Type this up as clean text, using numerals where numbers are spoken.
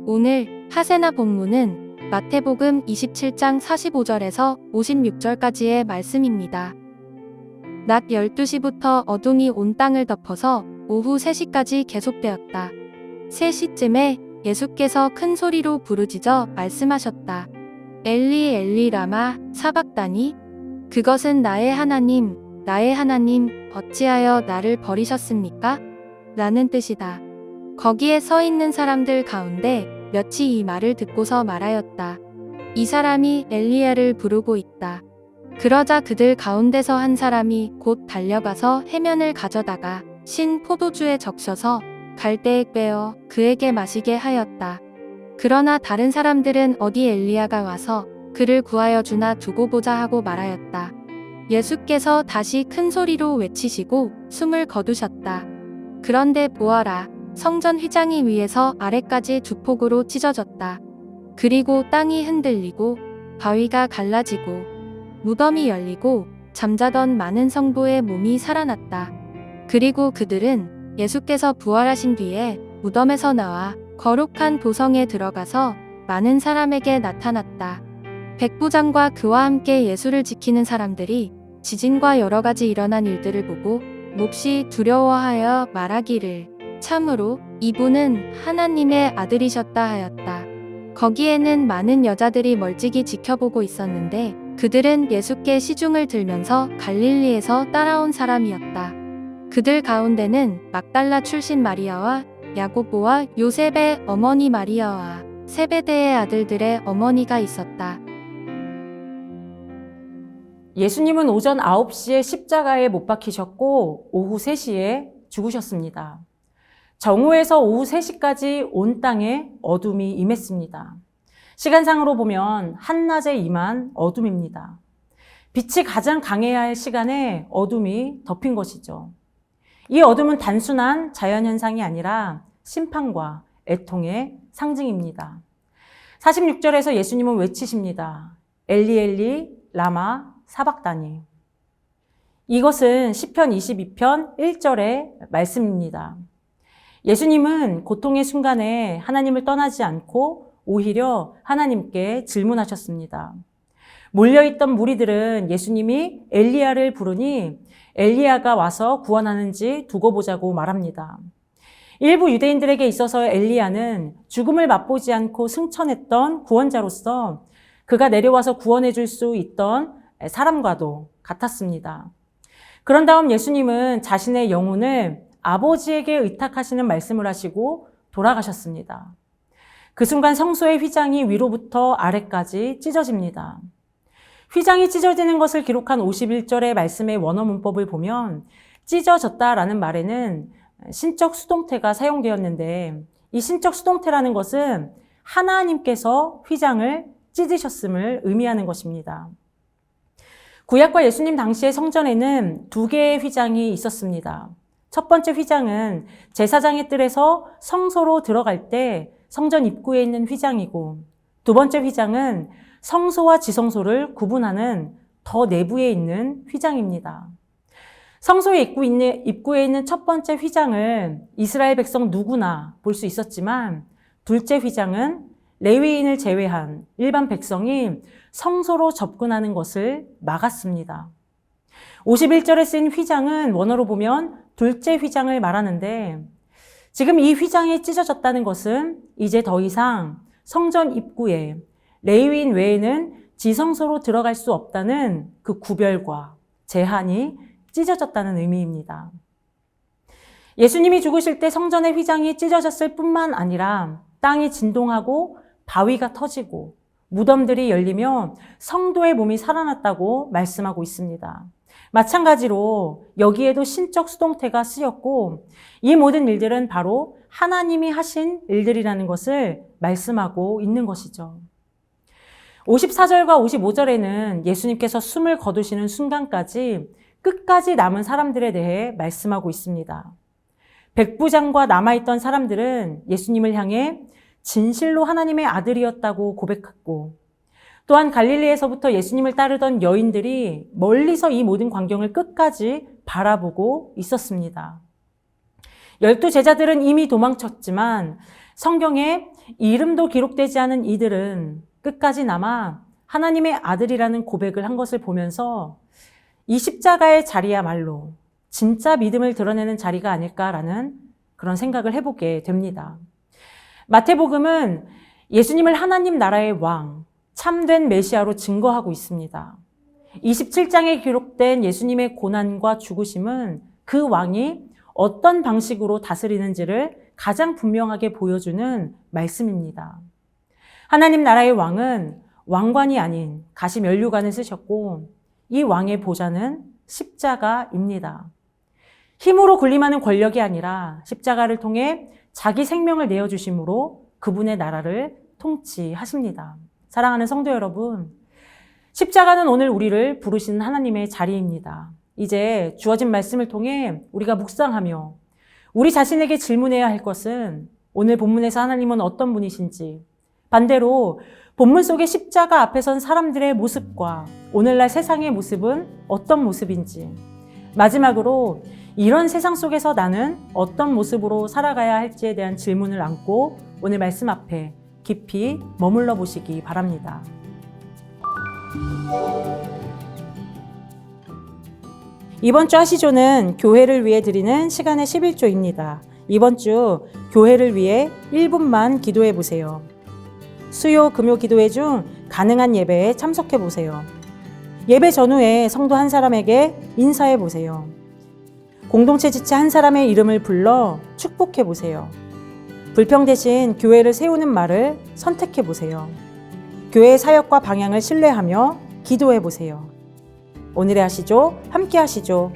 오늘 하세나 본문은 마태복음 27장 45절에서 56절까지의 말씀입니다. 낮 12시부터 어둠이 온 땅을 덮어서 오후 3시까지 계속되었다. 3시쯤에 예수께서 큰 소리로 부르짖어 말씀하셨다. 엘리 엘리 라마 사박다니? 그것은 나의 하나님 어찌하여 나를 버리셨습니까? 라는 뜻이다. 거기에 서 있는 사람들 가운데 몇이 이 말을 듣고서 말하였다. 이 사람이 엘리야를 부르고 있다. 그러자 그들 가운데서 한 사람이 곧 달려가서 해면을 가져다가 신 포도주에 적셔서 갈대에 꿰어 그에게 마시게 하였다. 그러나 다른 사람들은 어디 엘리야가 와서 그를 구하여 주나 두고 보자 하고 말하였다. 예수께서 다시 큰 소리로 외치시고 숨을 거두셨다. 그런데 보아라, 성전 휘장이 위에서 아래까지 두 폭으로 찢어졌다. 그리고 땅이 흔들리고 바위가 갈라지고 무덤이 열리고 잠자던 많은 성도의 몸이 살아났다. 그리고 그들은 예수께서 부활하신 뒤에 무덤에서 나와 거룩한 도성에 들어가서 많은 사람에게 나타났다. 백부장과 그와 함께 예수를 지키는 사람들이 지진과 여러 가지 일어난 일들을 보고 몹시 두려워하여 말하기를 참으로 이분은 하나님의 아들이셨다 하였다. 거기에는 많은 여자들이 멀찍이 지켜보고 있었는데 그들은 예수께 시중을 들면서 갈릴리에서 따라온 사람이었다. 그들 가운데는 막달라 출신 마리아와 야고보와 요셉의 어머니 마리아와 세베대의 아들들의 어머니가 있었다. 예수님은 오전 9시에 십자가에 못 박히셨고 오후 3시에 죽으셨습니다. 정오에서 오후 3시까지 온 땅에 어둠이 임했습니다. 시간상으로 보면 한낮에 임한 어둠입니다. 빛이 가장 강해야 할 시간에 어둠이 덮인 것이죠. 이 어둠은 단순한 자연현상이 아니라 심판과 애통의 상징입니다. 46절에서 예수님은 외치십니다. 엘리 엘리 라마 사박다니. 이것은 시편 22편 1절의 말씀입니다. 예수님은 고통의 순간에 하나님을 떠나지 않고 오히려 하나님께 질문하셨습니다. 몰려있던 무리들은 예수님이 엘리야를 부르니 엘리야가 와서 구원하는지 두고 보자고 말합니다. 일부 유대인들에게 있어서 엘리야는 죽음을 맛보지 않고 승천했던 구원자로서 그가 내려와서 구원해 줄 수 있던 사람과도 같았습니다. 그런 다음 예수님은 자신의 영혼을 아버지에게 의탁하시는 말씀을 하시고 돌아가셨습니다. 그 순간 성소의 휘장이 위로부터 아래까지 찢어집니다. 휘장이 찢어지는 것을 기록한 51절의 말씀의 원어 문법을 보면 찢어졌다라는 말에는 신적 수동태가 사용되었는데 이 신적 수동태라는 것은 하나님께서 휘장을 찢으셨음을 의미하는 것입니다. 구약과 예수님 당시의 성전에는 2개의 휘장이 있었습니다. 첫 번째 휘장은 제사장의 뜰에서 성소로 들어갈 때 성전 입구에 있는 휘장이고 두 번째 휘장은 성소와 지성소를 구분하는 더 내부에 있는 휘장입니다. 성소의 입구에 있는 첫 번째 휘장을 이스라엘 백성 누구나 볼 수 있었지만 둘째 휘장은 레위인을 제외한 일반 백성이 성소로 접근하는 것을 막았습니다. 51절에 쓰인 휘장은 원어로 보면 둘째 휘장을 말하는데 지금 이 휘장이 찢어졌다는 것은 이제 더 이상 성전 입구에 레위인 외에는 지성소로 들어갈 수 없다는 그 구별과 제한이 찢어졌다는 의미입니다. 예수님이 죽으실 때 성전의 휘장이 찢어졌을 뿐만 아니라 땅이 진동하고 바위가 터지고 무덤들이 열리며 성도의 몸이 살아났다고 말씀하고 있습니다. 마찬가지로 여기에도 신적 수동태가 쓰였고 이 모든 일들은 바로 하나님이 하신 일들이라는 것을 말씀하고 있는 것이죠. 54절과 55절에는 예수님께서 숨을 거두시는 순간까지 끝까지 남은 사람들에 대해 말씀하고 있습니다. 백부장과 남아있던 사람들은 예수님을 향해 진실로 하나님의 아들이었다고 고백했고 또한 갈릴리에서부터 예수님을 따르던 여인들이 멀리서 이 모든 광경을 끝까지 바라보고 있었습니다. 12제자들은 이미 도망쳤지만 성경에 이름도 기록되지 않은 이들은 끝까지 남아 하나님의 아들이라는 고백을 한 것을 보면서 이 십자가의 자리야말로 진짜 믿음을 드러내는 자리가 아닐까라는 그런 생각을 해보게 됩니다. 마태복음은 예수님을 하나님 나라의 왕, 참된 메시아로 증거하고 있습니다. 27장에 기록된 예수님의 고난과 죽으심은 그 왕이 어떤 방식으로 다스리는지를 가장 분명하게 보여주는 말씀입니다. 하나님 나라의 왕은 왕관이 아닌 가시면류관을 쓰셨고 이 왕의 보좌는 십자가입니다. 힘으로 군림하는 권력이 아니라 십자가를 통해 자기 생명을 내어주심으로 그분의 나라를 통치하십니다. 사랑하는 성도 여러분, 십자가는 오늘 우리를 부르시는 하나님의 자리입니다. 이제 주어진 말씀을 통해 우리가 묵상하며 우리 자신에게 질문해야 할 것은 오늘 본문에서 하나님은 어떤 분이신지, 반대로 본문 속의 십자가 앞에 선 사람들의 모습과 오늘날 세상의 모습은 어떤 모습인지, 마지막으로 이런 세상 속에서 나는 어떤 모습으로 살아가야 할지에 대한 질문을 안고 오늘 말씀 앞에 깊이 머물러 보시기 바랍니다. 이번 주 하시조는 교회를 위해 드리는 시간의 11조입니다. 이번 주 교회를 위해 1분만 기도해 보세요. 수요, 금요 기도회 중 가능한 예배에 참석해 보세요. 예배 전후에 성도 한 사람에게 인사해 보세요. 공동체 지체 한 사람의 이름을 불러 축복해 보세요. 불평 대신 교회를 세우는 말을 선택해 보세요. 교회의 사역과 방향을 신뢰하며 기도해 보세요. 오늘의 하시죠. 함께 하시죠.